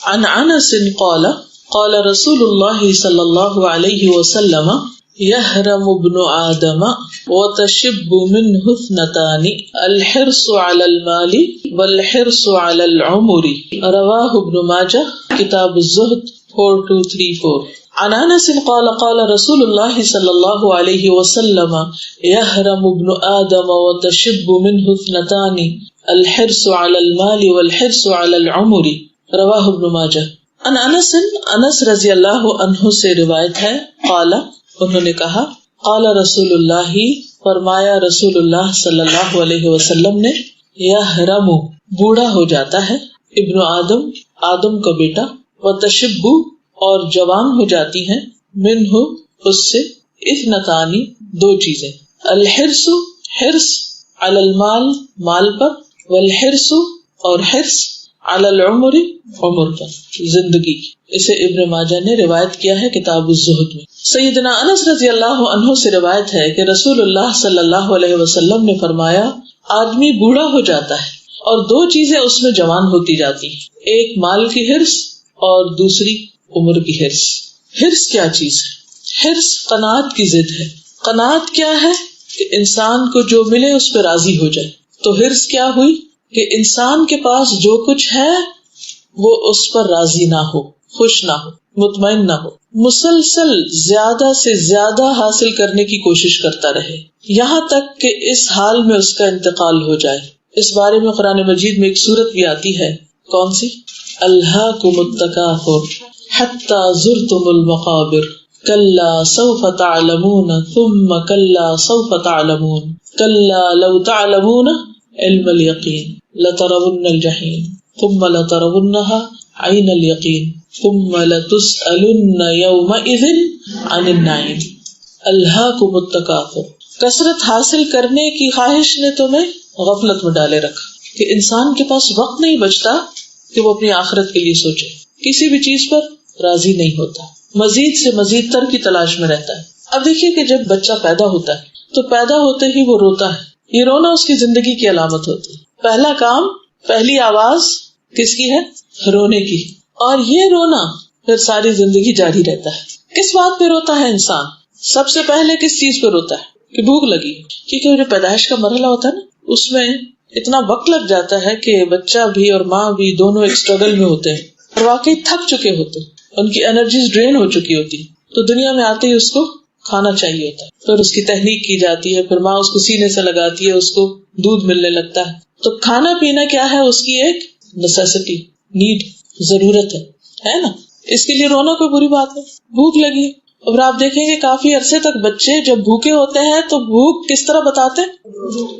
عن انس قال قال رسول الله صلی اللہ علیہ وسلم يهرم ابن آدم وتشب منه اثنتان الحرص على المال والحرص على العمر رواہ ابن ماجہ کتاب الزہد 4234. عن انس قال قال رسول اللہ صلی اللہ علیہ وسلم يهرم ابن آدم وتشب منه اثنتان الحرص على المال والحرص على العمر رواہ ابن ماجہ. عن انس رضی اللہ عنہ سے روایت ہے قال انہوں نے کہا قال رسول اللہ فرمایا رسول اللہ صلی اللہ علیہ وسلم نے یحرم بوڑھا ہو جاتا ہے ابن آدم آدم کا بیٹا وتشب اور جوان ہو جاتی ہیں منہ اس سے اثنتانی دو چیزیں الحرص حرص علی المال مال پر والحرص اور حرص علی العمر عمر پر زندگی. اسے ابن ماجہ نے روایت کیا ہے کتاب الزہد میں. سیدنا انس رضی اللہ عنہ سے روایت ہے کہ رسول اللہ صلی اللہ علیہ وسلم نے فرمایا آدمی بوڑھا ہو جاتا ہے اور دو چیزیں اس میں جوان ہوتی جاتی ہیں, ایک مال کی حرص اور دوسری عمر کی حرص. حرص کیا چیز ہے؟ حرص قناعت کی ضد ہے. قناعت کیا ہے؟ کہ انسان کو جو ملے اس پہ راضی ہو جائے. تو حرص کیا ہوئی؟ کہ انسان کے پاس جو کچھ ہے وہ اس پر راضی نہ ہو, خوش نہ ہو, مطمئن نہ ہو, مسلسل زیادہ سے زیادہ حاصل کرنے کی کوشش کرتا رہے یہاں تک کہ اس حال میں اس کا انتقال ہو جائے. اس بارے میں قرآن مجید میں ایک سورت بھی آتی ہے, کون سی؟ الہاکم التکاثر حتی زرتم المقابر کلا سوف تعلمون ثم کلا سوف تعلمون کلا لو تعلمون علم الیقین لترون الجحیم ثم لترونها عین الیقین ثم لتسألن یومئذ عن النعیم. الہاکم التکاثر, کثرت حاصل کرنے کی خواہش نے تمہیں غفلت میں ڈالے رکھا کہ انسان کے پاس وقت نہیں بچتا کہ وہ اپنی آخرت کے لیے سوچے, کسی بھی چیز پر راضی نہیں ہوتا, مزید سے مزید تر کی تلاش میں رہتا ہے. اب دیکھیے کہ جب بچہ پیدا ہوتا ہے تو پیدا ہوتے ہی وہ روتا ہے. یہ رونا اس کی زندگی کی علامت ہوتی ہے. پہلا کام, پہلی آواز کس کی ہے؟ رونے کی. اور یہ رونا پھر ساری زندگی جاری رہتا ہے. کس بات پہ روتا ہے انسان؟ سب سے پہلے کس چیز پہ روتا ہے؟ کہ بھوک لگی. کیونکہ وہ جو پیدائش کا مرحلہ ہوتا ہے نا, اس میں اتنا وقت لگ جاتا ہے کہ بچہ بھی اور ماں بھی دونوں ایک اسٹرگل میں ہوتے ہیں اور واقعی تھک چکے ہوتے ہیں, ان کی انرجیز ڈرین ہو چکی ہوتی. تو دنیا میں آتے ہی اس کو کھانا چاہیے ہوتا ہے, پھر اس کی تحریک کی جاتی ہے, پھر ماں اس کو سینے سے لگاتی ہے, اس کو دودھ ملنے لگتا ہے. تو کھانا پینا کیا ہے؟ اس کی ایک نیسیسٹی, نیڈ, ضرورت ہے نا. اس کے لیے رونا کوئی بری بات نہیں. بھوک لگی, اور آپ دیکھیں گے کافی عرصے تک بچے جب بھوکے ہوتے ہیں تو بھوک کس طرح بتاتے ہیں؟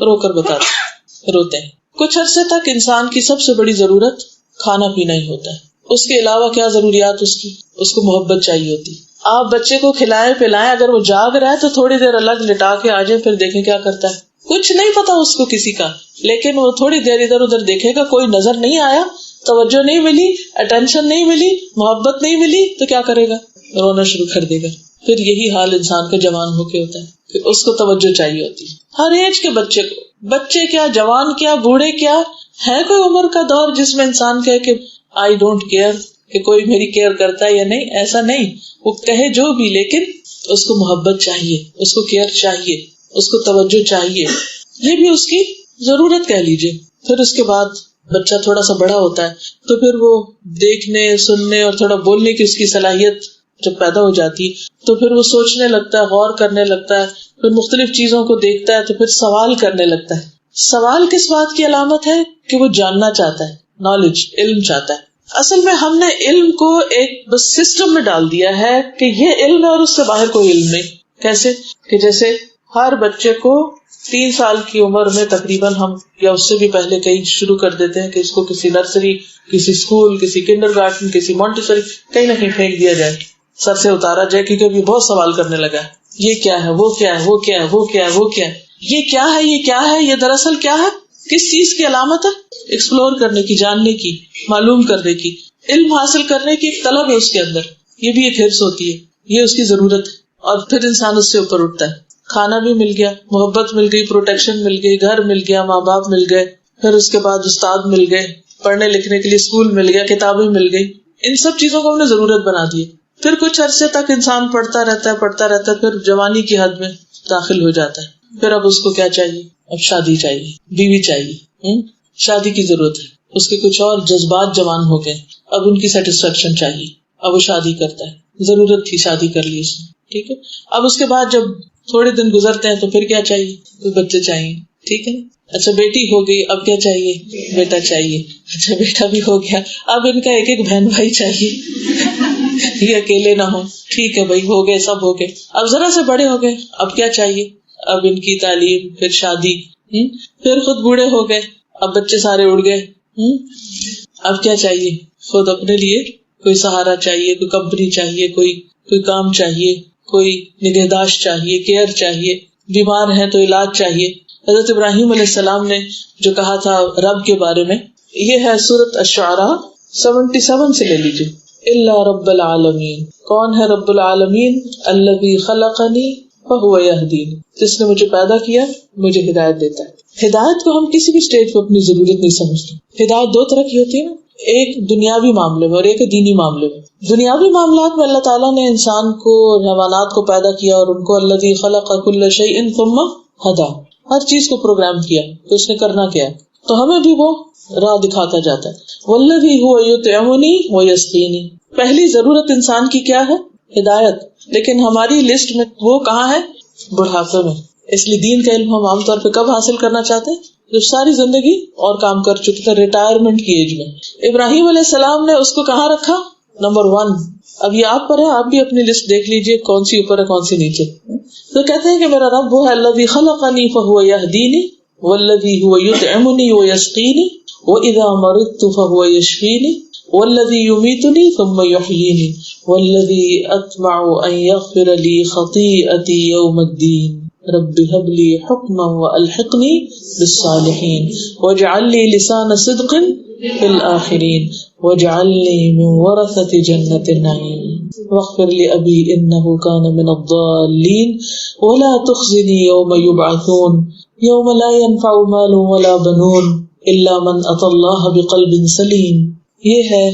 رو کر بتاتے, روتے ہیں. کچھ عرصے تک انسان کی سب سے بڑی ضرورت کھانا پینا ہی ہوتا ہے. اس کے علاوہ کیا ضروریات اس کو محبت چاہیے ہوتی. آپ بچے کو کھلائیں پلائیں, اگر وہ جاگ رہا ہے تو تھوڑی دیر الگ لٹا کے آ جائے, پھر دیکھیں کیا کرتا ہے. کچھ نہیں پتا اس کو کسی کا, لیکن وہ تھوڑی دیر ادھر ادھر دیکھے گا, کوئی نظر نہیں آیا, توجہ نہیں ملی, اٹینشن نہیں ملی, محبت نہیں ملی, تو کیا کرے گا؟ رونا شروع کر دے گا. پھر یہی حال انسان کا جوان ہو کے ہوتا ہے کہ اس کو توجہ چاہیے ہوتی ہے. ہر ایج کے بچے کو, بچے کیا, جوان کیا, بوڑھے کیا, ہے کوئی عمر کا دور جس میں انسان کہے کہ آئی ڈونٹ کیئر, کہ کوئی میری کیئر کرتا ہے یا نہیں؟ ایسا نہیں. وہ کہے جو بھی, لیکن اس کو محبت چاہیے, اس کو کیئر چاہیے, اس کو توجہ چاہیے. یہ بھی اس کی ضرورت کہہ لیجیے. پھر اس کے بعد بچہ تھوڑا سا بڑا ہوتا ہے تو پھر وہ دیکھنے, سننے اور تھوڑا بولنے کی اس کی صلاحیت جب پیدا ہو جاتی تو پھر وہ سوچنے لگتا ہے, غور کرنے لگتا ہے, پھر مختلف چیزوں کو دیکھتا ہے تو پھر سوال کرنے لگتا ہے. سوال کس بات کی علامت ہے؟ کہ وہ جاننا چاہتا ہے, نالج, علم چاہتا ہے. اصل میں ہم نے علم کو ایک بس سسٹم میں ڈال دیا ہے کہ یہ علم ہے اور اس سے باہر کوئی علم نہیں. کیسے؟ کہ جیسے ہر بچے کو 3 سال کی عمر میں تقریباً ہم یا اس سے بھی پہلے کہیں شروع کر دیتے ہیں کہ اس کو کسی نرسری, کسی اسکول, کسی کنڈر گارٹن, کسی مونٹیسری کہیں نہ کہیں پھینک دیا جائے, سر سے اتارا جائے, کیونکہ ابھی بہت سوال کرنے لگا ہے. یہ کیا ہے, وہ کیا ہے, وہ کیا ہے, وہ کیا ہے, وہ کیا ہے, یہ کیا ہے, یہ کیا ہے, یہ دراصل کیا ہے, کس چیز کی علامت ہے؟ ایکسپلور کرنے کی, جاننے کی, معلوم کرنے کی, علم حاصل کرنے کی ایک طلب ہے اس کے اندر. یہ بھی ایک حرص ہوتی ہے, یہ اس کی ضرورت ہے. اور پھر انسان اس سے اوپر اٹھتا ہے. کھانا بھی مل گیا, محبت مل گئی, پروٹیکشن مل گئی, گھر مل گیا, ماں باپ مل گئے, پھر اس کے بعد استاد مل گئے, پڑھنے لکھنے کے لیے اسکول مل گیا, کتابیں مل گئی. ان سب چیزوں کو ہم نے ضرورت بنا دی. پھر کچھ عرصے تک انسان پڑھتا رہتا ہے, پھر جوانی کی حد میں داخل ہو جاتا ہے. پھر اب اس کو کیا چاہیے؟ اب شادی چاہیے, بیوی چاہیے, شادی کی ضرورت ہے. اس کے کچھ اور جذبات جوان ہو گئے, اب ان کی سیٹسفیکشن چاہیے, اب وہ شادی کرتا ہے. ضرورت تھی, شادی کر لی اس نے, ٹھیک ہے. اب اس کے بعد جب تھوڑے دن گزرتے ہیں تو پھر کیا چاہیے؟ کوئی بچے چاہیے, ٹھیک ہے. اچھا بیٹی ہو گئی, اب کیا چاہیے؟ بیٹا چاہیے. اچھا بیٹا بھی ہو گیا, اب ان کا ایک ایک بہن بھائی چاہیے, یہ اکیلے نہ ہو. ٹھیک ہے بھائی, ہو گئے, سب ہو گئے. اب ذرا سے بڑے ہو گئے, اب کیا چاہیے؟ اب ان کی تعلیم, پھر شادی, پھر خود بوڑھے ہو گئے, اب بچے سارے اڑ گئے. اب کیا چاہیے؟ خود اپنے لیے کوئی سہارا چاہیے, کوئی کمپنی چاہیے, کوئی کام چاہیے, کوئی نگہداشت چاہیے, کیئر چاہیے. بیمار ہے تو علاج چاہیے. حضرت ابراہیم علیہ السلام نے جو کہا تھا رب کے بارے میں, یہ ہے سورۃ الشعراء 77 سے لے لیجیے. الا رب العالمین, کون ہے رب العالمین؟ الذی خلقنی فہو یہدین, جس نے مجھے پیدا کیا مجھے ہدایت دیتا ہے. ہدایت کو ہم کسی بھی اسٹیج پہ اپنی ضرورت نہیں سمجھتے. ہدایت دو طرح کی ہوتی ہے نا, ایک دنیاوی معاملے میں اور ایک دینی معاملے میں. دنیاوی معاملات میں اللہ تعالیٰ نے انسان کو, حیوانات کو پیدا کیا اور ان کو الذی خلق کل شیء ثم ہدی, ہر چیز کو پروگرام کیا کہ اس نے کرنا کیا ہے, تو ہمیں بھی وہ راہ دکھاتا جاتا ہے. والذی هو یطعمنی ویسقینی, پہلی ضرورت انسان کی کیا ہے؟ ہدایت. لیکن ہماری لسٹ میں وہ کہاں ہے؟ بڑھاپے میں. اس لیے دین کا علم ہم عام طور پہ کب حاصل کرنا چاہتے ہیں؟ جب ساری زندگی اور کام کر چکے تھے, ریٹائرمنٹ کی ایج میں. ابراہیم علیہ السلام نے اس کو کہاں رکھا؟ نمبر 1. اب یہ آپ پر ہے, آپ بھی اپنی لسٹ دیکھ لیجئے کون سی اوپر ہے کون سی نیچے. تو کہتے ہیں کہ میرا رب وہ ہے الذی خلقنی فہو یہدینی والذی هو یطعمنی ویسقینی واذا مرضت فہو یشفینی والذی یمیتنی ثم یحیینی والذی اطمع ان یغفر لی خطیئتی یوم الدین رب هب لی حکما والحقنی بالصالحین واجعل لی لسان صدق فی الآخرین واجعلنی من ورثة جنة النعیم واغفر لأبی انه کان من الضالین ولا تخزنی یوم یبعثون یوم لا ينفع مال ولا بنون الا من اتى اللہ بقلب سلیم. یہ ہے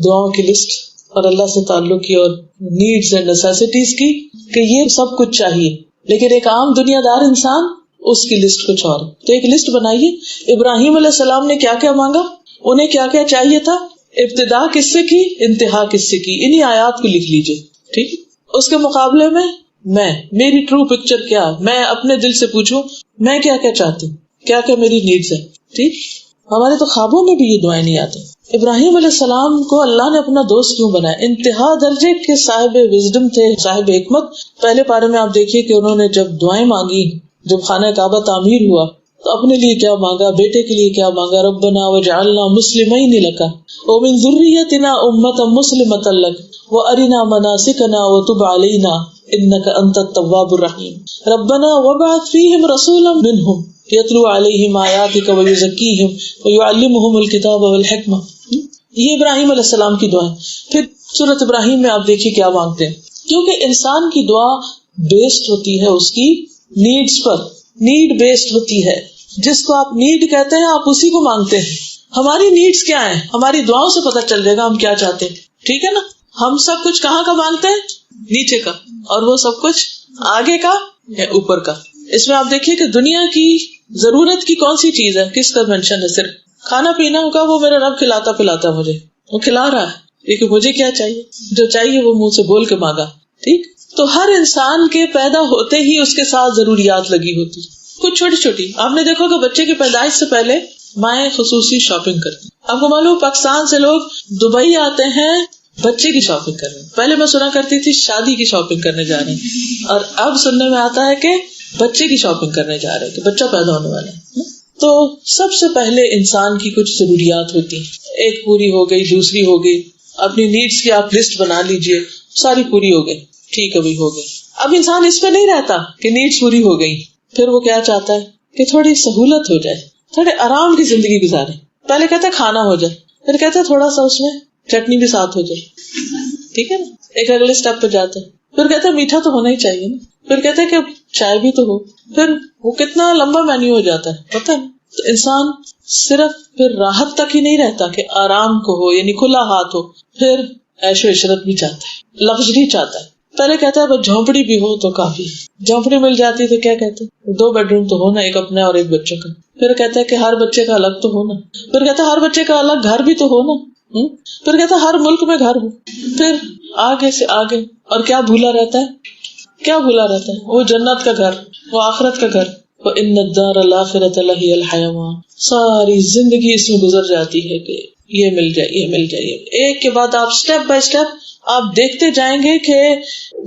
دعاؤں کی لسٹ اور اللہ سے تعلق کی اور نیڈز اینڈ نیسیسٹیز کی, کہ یہ سب کچھ چاہیے. لیکن ایک عام دنیا دار انسان, اس کی لسٹ کچھ اور. تو ایک لسٹ بنائیے. ابراہیم علیہ السلام نے کیا کیا مانگا, انہیں کیا کیا چاہیے تھا, ابتدا کس سے کی, انتہا کس سے کی, انہی آیات کو لکھ لیجئے. ٹھیک, اس کے مقابلے میں میری ٹرو پکچر کیا, میں اپنے دل سے پوچھوں میں کیا کیا چاہتی ہوں, کیا کیا میری نیڈز ہے. ٹھیک, ہمارے تو خوابوں میں بھی یہ دعائیں نہیں آتی. ابراہیم علیہ السلام کو اللہ نے اپنا دوست کیوں بنایا؟ انتہا درجے کے صاحب وزڈم تھے, صاحب حکمت. پہلے پارے میں آپ دیکھیے کہ انہوں نے جب دعائیں مانگی, جب خانہ کعبہ تعمیر ہوا تو اپنے لیے کیا مانگا, بیٹے کے لیے کیا مانگا, ربنا وجعلنا مسلمین لک ومن ذریتنا امۃ مسلمۃ لک وارنا مناسکنا وتب علینا انک انت التواب الرحیم ربنا وابعث فیہم رسولا منہم یتلو علیہم آیاتک ویزکیہم ویعلمہم الکتاب والحکمہ. یہ ابراہیم علیہ السلام کی دعا ہے. پھر سورۃ ابراہیم میں آپ دیکھیے کیا مانگتے ہیں, کیونکہ انسان کی دعا بیسڈ ہوتی ہے اس کی نیڈز پر, نیڈ بیسڈ ہوتی ہے. جس کو آپ نیڈ کہتے ہیں آپ اسی کو مانگتے ہیں. ہماری نیڈز کیا ہیں, ہماری دعاؤں سے پتہ چل جائے گا ہم کیا چاہتے ہیں. ٹھیک ہے نا, ہم سب کچھ کہاں کا مانگتے ہیں, نیچے کا, اور وہ سب کچھ آگے کا یا اوپر کا. اس میں آپ دیکھیے کہ دنیا کی ضرورت کی کون سی چیز ہے, کس کا مینشن ہے, صرف کھانا پینا کا. وہ میرا رب کھلاتا پلاتا مجھے, وہ کھلا رہا ہے, لیکن مجھے کیا چاہیے, جو چاہیے وہ منہ سے بول کے مانگا. ٹھیک, تو ہر انسان کے پیدا ہوتے ہی اس کے ساتھ ضروریات لگی ہوتی, کچھ چھوٹی چھوٹی. آپ نے دیکھا کہ بچے کی پیدائش سے پہلے مائیں خصوصی شاپنگ کرتی. آپ کو معلوم پاکستان سے لوگ دبئی آتے ہیں بچے کی شاپنگ کرنے. پہلے میں سنا کرتی تھی شادی کی شاپنگ کرنے جا رہے ہیں, اور اب سننے میں آتا ہے کہ بچے کی شاپنگ کرنے جا رہے ہیں, کہ بچہ پیدا ہونے والا ہے. تو سب سے پہلے انسان کی کچھ ضروریات ہوتی ہیں, ایک پوری ہو گئی, دوسری ہو گئی. اپنی نیڈس کی آپ لسٹ بنا لیجئے, ساری پوری ہو گئی, ٹھیک ہے, ہو گئی. اب انسان اس پہ نہیں رہتا کہ نیڈس پوری ہو گئی, پھر وہ کیا چاہتا ہے کہ تھوڑی سہولت ہو جائے, تھوڑے آرام کی زندگی گزارے. پہلے کہتا ہے کھانا ہو جائے, پھر کہتا ہے تھوڑا سا اس میں چٹنی بھی ساتھ ہو جائے. ٹھیک ہے نا, ایک اگلے اسٹیپ پہ جاتا ہے. پھر کہتا ہے میٹھا تو ہونا ہی چاہیے نا, پھر کہتا ہے کہ چائے بھی تو ہو. پھر وہ کتنا لمبا مینیو ہو جاتا ہے, پتہ ہے. تو انسان صرف پھر راحت تک ہی نہیں رہتا کہ آرام کو ہو, یعنی کھلا ہاتھ ہو. پھر عیش و عشرت بھی چاہتا ہے، لگژری چاہتا ہے. پہلے کہتا ہے بس جھونپڑی بھی ہو تو کافی. جھونپڑی مل جاتی تو کیا کہتے ہیں 2 بیڈ روم تو ہونا، ایک اپنا اور ایک بچوں کا. پھر کہتا ہے کہ ہر بچے کا الگ تو ہونا. پھر کہتا ہے ہر بچے کا الگ گھر بھی تو ہونا. پھر کہتا ہے ہر ملک میں گھر ہو. پھر آگے سے آگے اور کیا بھولا رہتا ہے، کیا بھولا رہتا ہے؟ وہ جنت کا گھر، وہ آخرت کا گھر. وَإِنَّ الدَّارَ الْآخِرَةَ لَهِيَ الْحَيَوَانُ. ساری زندگی اس میں گزر جاتی ہے کہ یہ مل جائے، یہ مل جائے. ایک کے بعد آپ سٹیپ بائی سٹیپ آپ دیکھتے جائیں گے کہ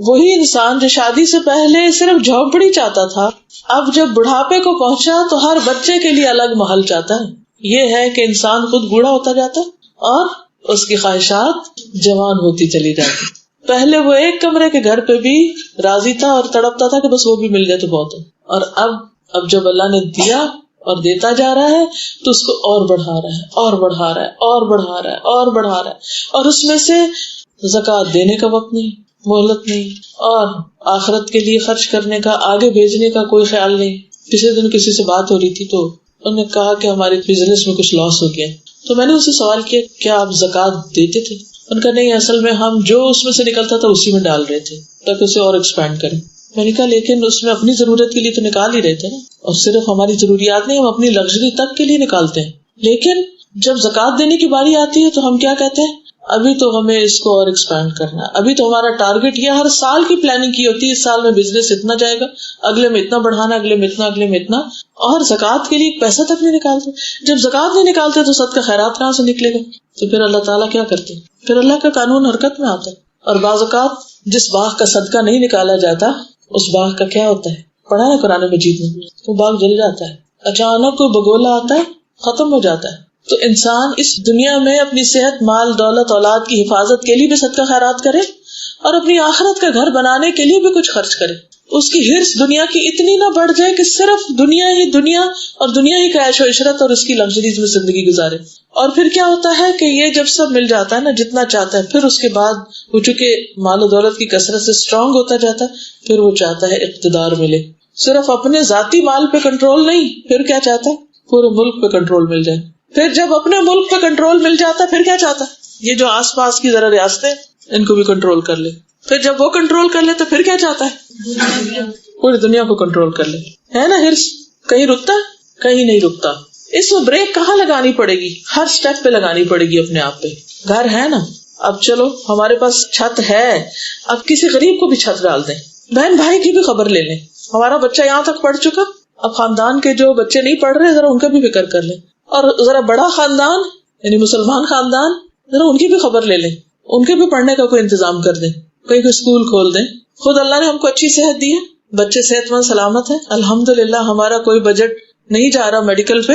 وہی انسان جو شادی سے پہلے صرف جھونپڑی چاہتا تھا، اب جب بڑھاپے کو پہنچا تو ہر بچے کے لیے الگ محل چاہتا ہے. یہ ہے کہ انسان خود بوڑھا ہوتا جاتا اور اس کی خواہشات جوان ہوتی چلی جاتی. پہلے وہ ایک کمرے کے گھر پہ بھی راضی تھا اور تڑپتا تھا کہ بس وہ بھی مل جائے تو بہت ہے. اور اب جب اللہ نے دیا اور دیتا جا رہا ہے تو اس کو اور بڑھا رہا ہے، اور بڑھا رہا ہے، اور بڑھا رہا ہے، اور بڑھا رہا ہے. اور اس میں سے زکوٰۃ دینے کا وقت نہیں، مہلت نہیں، اور آخرت کے لیے خرچ کرنے کا، آگے بھیجنے کا کوئی خیال نہیں. پچھلے دن کسی سے بات ہو رہی تھی تو انہوں نے کہا کہ ہمارے بزنس میں کچھ لاس ہو گیا. تو میں نے اسے سوال کیا کیا آپ زکوٰۃ دیتے تھے؟ ان کا نہیں، اصل میں ہم جو اس میں سے نکلتا تھا اسی میں ڈال رہے تھے تاکہ اسے اور ایکسپینڈ کریں. میں نے کہا لیکن اس میں اپنی ضرورت کے لیے تو نکال ہی رہے تھے نا، اور صرف ہماری ضروریات نہیں، ہم اپنی لگژری تک کے لیے نکالتے ہیں. لیکن جب زکوٰۃ دینے کی باری آتی ہے تو ہم کیا کہتے ہیں؟ ابھی تو ہمیں اس کو اور ایکسپینڈ کرنا ہے، ابھی تو ہمارا ٹارگیٹ یہ ہر سال کی پلاننگ کی ہوتی ہے، اس سال میں بزنس اتنا جائے گا، اگلے میں اتنا بڑھانا، اگلے میں اتنا، اگلے میں اتنا. اور زکوٰۃ کے لیے ایک پیسہ تک نہیں نکالتے. جب زکوٰۃ نہیں نکالتے تو صدقہ خیرات کہاں سے نکلے گا؟ تو پھر اللہ تعالیٰ کیا کرتے؟ پھر اللہ کا قانون حرکت میں آتا ہے. اور بعض اوقات جس باغ کا صدقہ نہیں نکالا جاتا اس باغ کا کیا ہوتا ہے؟ پڑھا ہے قرآن مجید میں، وہ باغ جل جاتا ہے. اچانک کوئی بگولا آتا ہے، ختم ہو جاتا ہے. تو انسان اس دنیا میں اپنی صحت، مال، دولت، اولاد کی حفاظت کے لیے بھی صدقہ خیرات کرے اور اپنی آخرت کا گھر بنانے کے لیے بھی کچھ خرچ کرے. اس کی ہرس دنیا کی اتنی نہ بڑھ جائے کہ صرف دنیا اور دنیا ہی کا عیش و عشرت اور اس کی لگژریز میں زندگی گزارے. اور پھر کیا ہوتا ہے کہ یہ جب سب مل جاتا ہے نا، جتنا چاہتا ہے، پھر اس کے بعد وہ چونکہ مال و دولت کی کثرت سے اسٹرانگ ہوتا جاتا ہے، پھر وہ چاہتا ہے اقتدار ملے. صرف اپنے ذاتی مال پہ کنٹرول نہیں، پھر کیا چاہتا ہے؟ پورے ملک پہ کنٹرول مل جائے. پھر جب اپنے ملک پہ کنٹرول مل جاتا ہے پھر کیا چاہتا ہے؟ یہ جو آس پاس کی ذرا ریاستیں ان کو بھی کنٹرول کر لے. پھر جب وہ کنٹرول کر لے تو پھر کیا چاہتا ہے؟ پوری دنیا کو کنٹرول کر لے. ہے نا ہرس؟ کہیں رکتا؟ کہیں نہیں رکتا. اس میں بریک کہاں لگانی پڑے گی؟ ہر سٹیپ پہ لگانی پڑے گی اپنے آپ پہ. گھر ہے نا، اب چلو ہمارے پاس چھت ہے، اب کسی غریب کو بھی چھت ڈال دیں. بہن بھائی کی بھی خبر لے لیں، ہمارا بچہ یہاں تک پڑھ چکا، اب خاندان کے جو بچے نہیں پڑھ رہے ذرا ان کا بھی فکر کر لیں. اور ذرا بڑا خاندان یعنی مسلمان خاندان، ذرا ان کی بھی خبر لے لیں، ان کے بھی پڑھنے کا کوئی انتظام کر دیں، کوئی اسکول کھول دیں. خود اللہ نے ہم کو اچھی صحت دی ہے، بچے صحت مند سلامت ہے، الحمدللہ. ہمارا کوئی بجٹ نہیں جا رہا میڈیکل پہ،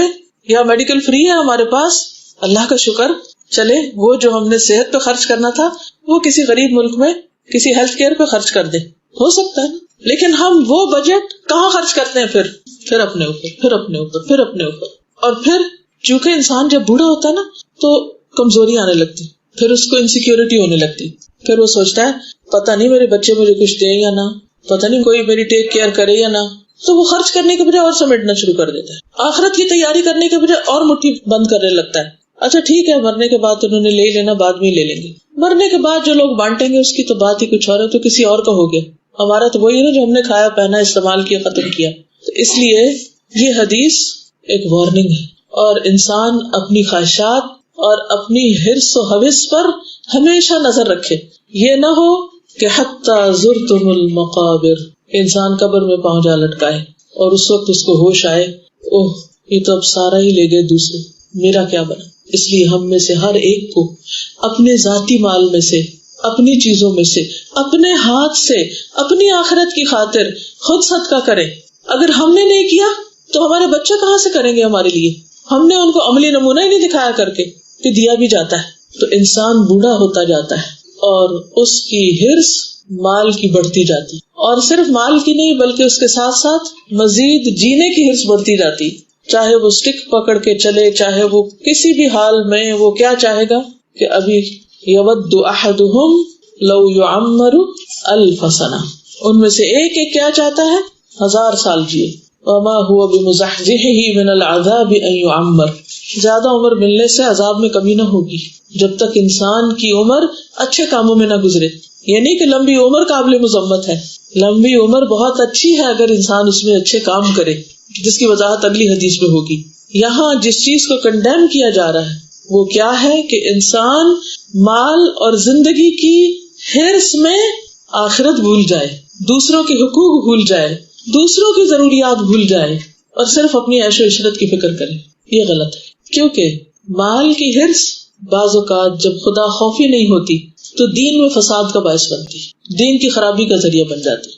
یا میڈیکل فری ہے ہمارے پاس، اللہ کا شکر. چلے وہ جو ہم نے صحت پہ خرچ کرنا تھا وہ کسی غریب ملک میں کسی ہیلتھ کیئر پہ خرچ کر دیں، ہو سکتا ہے. لیکن ہم وہ بجٹ کہاں خرچ کرتے ہیں؟ پھر اپنے اوپر، پھر اپنے اوپر، پھر اپنے اوپر. اور پھر چونکہ انسان جب بوڑھا ہوتا ہے نا تو کمزوری آنے لگتی، پھر اس کو انسیکیورٹی ہونے لگتی. پھر وہ سوچتا ہے پتہ نہیں میرے بچے مجھے کچھ دیں یا نہ، پتہ نہیں کوئی میری ٹیک کیئر کرے یا نہ. تو وہ خرچ کرنے کے بجائے اور سمیٹنا شروع کر دیتا ہے، آخرت کی تیاری کرنے کے بجائے اور مٹھی بند کرنے لگتا ہے. اچھا ٹھیک ہے، مرنے کے بعد انہوں نے لے لینا، بعد میں لے لیں گے. مرنے کے بعد جو لوگ بانٹیں گے اس کی تو بات ہی کچھ اور ہے، تو کسی اور کا ہو گیا. ہمارا تو وہی ہے نا جو ہم نے کھایا پہنا استعمال کیا ختم کیا. تو اس لیے یہ حدیث ایک وارننگ ہے، اور انسان اپنی خواہشات اور اپنی حرص و حوث پر ہمیشہ نظر رکھے. یہ نہ ہو کہ حتی زرتم المقابر، انسان قبر میں پاؤں جا لٹکائے اور اس وقت اس کو ہوش آئے اوہ یہ تو اب سارا ہی لے گئے دوسرے، میرا کیا بنا. اس لیے ہم میں سے ہر ایک کو اپنے ذاتی مال میں سے، اپنی چیزوں میں سے، اپنے ہاتھ سے اپنی آخرت کی خاطر خود صدقہ کرے. اگر ہم نے نہیں کیا تو ہمارے بچے کہاں سے کریں گے ہمارے لیے؟ ہم نے ان کو عملی نمونہ ہی نہیں دکھایا کر کے کہ دیا بھی جاتا ہے. تو انسان بوڑھا ہوتا جاتا ہے اور اس کی حرص مال کی بڑھتی جاتی، اور صرف مال کی نہیں بلکہ اس کے ساتھ ساتھ مزید جینے کی حرص بڑھتی جاتی. چاہے وہ سٹک پکڑ کے چلے، چاہے وہ کسی بھی حال میں، وہ کیا چاہے گا کہ ابھی یود احدہم لو یعمر 1000 سنہ، ان میں سے ایک کیا چاہتا ہے 1000 سال جیے. وما هو بمزحزحه من العذاب ان يعمر. زیادہ عمر ملنے سے عذاب میں کمی نہ ہوگی جب تک انسان کی عمر اچھے کاموں میں نہ گزرے. یعنی کہ لمبی عمر قابل مذمت ہے، لمبی عمر بہت اچھی ہے اگر انسان اس میں اچھے کام کرے، جس کی وضاحت اگلی حدیث میں ہوگی. یہاں جس چیز کو کنڈیم کیا جا رہا ہے وہ کیا ہے کہ انسان مال اور زندگی کی حرص میں آخرت بھول جائے، دوسروں کے حقوق بھول جائے، دوسروں کی ضروریات بھول جائے اور صرف اپنی عیش و عشرت کی فکر کرے. یہ غلط ہے، کیونکہ مال کی حرص بعض اوقات جب خدا خوفی نہیں ہوتی تو دین میں فساد کا باعث بنتی، دین کی خرابی کا ذریعہ بن جاتی.